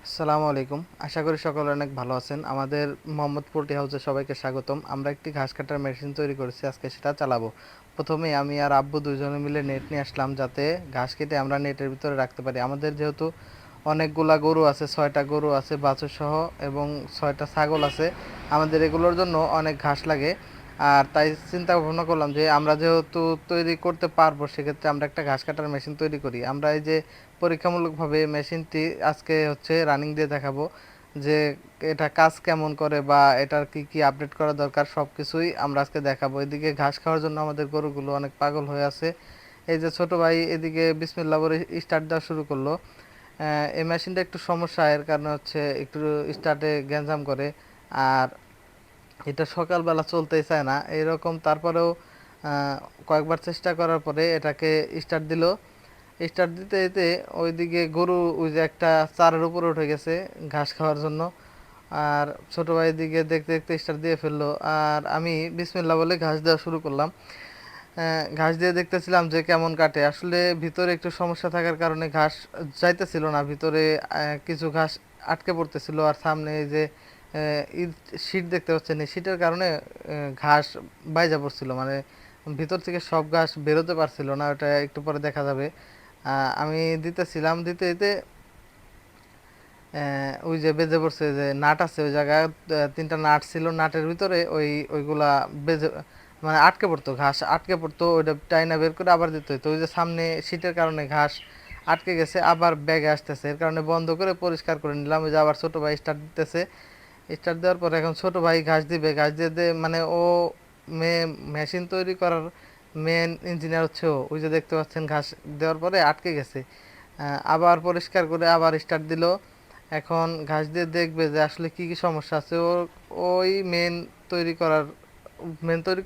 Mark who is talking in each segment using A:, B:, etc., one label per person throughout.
A: আসসালামু আলাইকুম। আশা করি সকলে অনেক ভালো আছেন। আমাদের মোহাম্মদ পোল্ট্রি হাউসে সবাইকে স্বাগতম। আমরা একটি ঘাস কাটার মেশিন তৈরি করেছি, আজকে সেটা চালাবো। প্রথমে আমি আর আব্বু দুজনে মিলে নেট নিয়ে আসলাম, যাতে ঘাস কেটে আমরা নেটের ভিতরে রাখতে পারি। আমাদের যেহেতু অনেকগুলা গরু আছে, 6টা গরু আছে বাছুর সহ, এবং 6টা ছাগল আছে। আমাদের এগুলোর জন্য অনেক ঘাস লাগে। আর তাই চিন্তা ভাবনা করলাম যে আমরা যেহেতু তৈরি করতে পারবো, সেক্ষেত্রে আমরা একটা ঘাস কাটার মেশিন তৈরি করি। আমরা এই যে পরীক্ষামূলকভাবে মেশিনটি আজকে হচ্ছে রানিং দিয়ে দেখাবো, যে এটা কাজ কেমন করে বা এটার কি কি আপডেট করা দরকার, সব কিছুই আমরা আজকে দেখাবো। এদিকে ঘাস খাওয়ার জন্য আমাদের গরুগুলো অনেক পাগল হয়ে আছে। এই যে ছোট ভাই এদিকে বিসমিল্লাহ বলে স্টার্ট দেওয়া শুরু করলো। এই মেশিনটা একটু সমস্যা, এর কারণে হচ্ছে একটু স্টার্টে গ্যাঞ্জাম করে। আর এটা সকালবেলা চলতেই চায় না এরকম। তারপরেও কয়েকবার চেষ্টা করার পরে এটাকে স্টার্ট দিল। স্টার্ট দিতে দিতে ওইদিকে গরু ওই যে একটা চারের উপরে উঠে গেছে ঘাস খাওয়ার জন্য। আর ছোট ভাই দিকে দেখতে দেখতে স্টার্ট দিয়ে ফেললো, আর আমি বিসমিল্লাহ বলে ঘাস দেওয়া শুরু করলাম। ঘাস দিয়ে দেখতেছিলাম যে কেমন কাটে। আসলে ভিতরে একটু সমস্যা থাকার কারণে ঘাস যাইতেছিল না ভিতরে। কিছু ঘাস আটকে পড়তেছিল, আর সামনে এই যে শীট দেখতে পাচ্ছেন, এই শীটের কারণে ঘাস বাইজা পড়ছিল, মানে ভিতর থেকে সব ঘাস বেরোতে পারছিল না। ওটা একটু পরে দেখা যাবে। আমি দিতেছিলাম, দিতে দিতে ওই যে বেজে পড়ছে, যে নাট আছে ওই জায়গায়, 3টা নাট ছিল নাটের ভিতরে, ওইগুলা বেজে মানে আটকে পড়তো, ঘাস আটকে পড়তো। ওইটা টাইনা বের করে আবার দিতে হতো। ওই যে সামনে শীতের কারণে ঘাস আটকে গেছে, আবার ব্যাগে আসতেছে, এর কারণে বন্ধ করে পরিষ্কার করে নিলাম। ওই যে আবার ছোট ভাই স্টার্ট দিতেছে। স্টার্ট দেওয়ার পরে এখন ছোট ভাই ঘাস দিবে, ঘাস দিয়ে দিয়ে মানে ও মেশিন তৈরি করার মেন ইঞ্জিনিয়ার হচ্ছে ও। ওই যে দেখতে পাচ্ছেন ঘাস দেওয়ার পরে আটকে গেছে। আবার পরিষ্কার করে আবার স্টার্ট দিল। এখন ঘাস দিয়ে দেখবে যে আসলে কি কি সমস্যা আছে ওর। ওই মেন তৈরি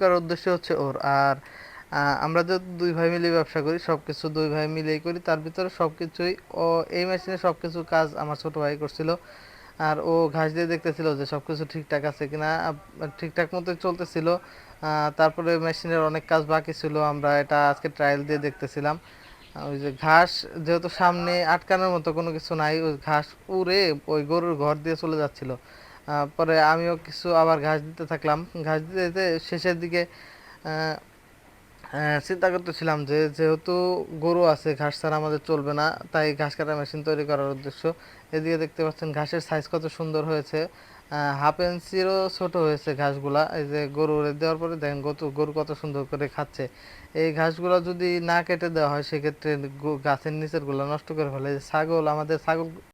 A: করার উদ্দেশ্য হচ্ছে ওর। আর আমরা যে দুই ভাই মিলে ব্যবসা করি, সব কিছু দুই ভাই মিলেই করি। তার ভিতরে সব কিছুই ও, এই মেশিনে সব কিছু কাজ আমার ছোট ভাই করছিল। আর ও ঘাস দিয়ে দেখতেছিল যে সব কিছু ঠিকঠাক আছে কিনা। ঠিকঠাক মতো চলতেছিল। তারপরে মেশিনের অনেক কাজ বাকি ছিল, আমরা এটা আজকে ট্রায়াল দিয়ে দেখতেছিলাম। ওই যে ঘাস যেহেতু সামনে আটকানোর মতো কোনো কিছু নাই, ওই ঘাস উড়ে ওই গরুর ঘর দিয়ে চলে যাচ্ছিল। পরে আমিও কিছু আবার ঘাস দিতে থাকলাম। ঘাস দিতে দিতে শেষের দিকে আহ, চিন্তা করতেছিলাম যে যেহেতু গরু আছে, ঘাস ছাড়া আমাদের চলবে না, তাই ঘাস কাটা মেশিন তৈরি করার উদ্দেশ্য। এদিকে দেখতে পাচ্ছেন ঘাসের সাইজ কত সুন্দর হয়েছে। হাফ ইঞ্চিরও ছোট হয়েছে ঘাসগুলা। এই যে গরু দেওয়ার পরে দেখেন গরু কত সুন্দর করে খাচ্ছে। এই ঘাসগুলো যদি না কেটে দেওয়া হয়, সেক্ষেত্রে গাছের নিচের গুলা নষ্ট করে ফেলে। এই যে ছাগল, আমাদের ছাগল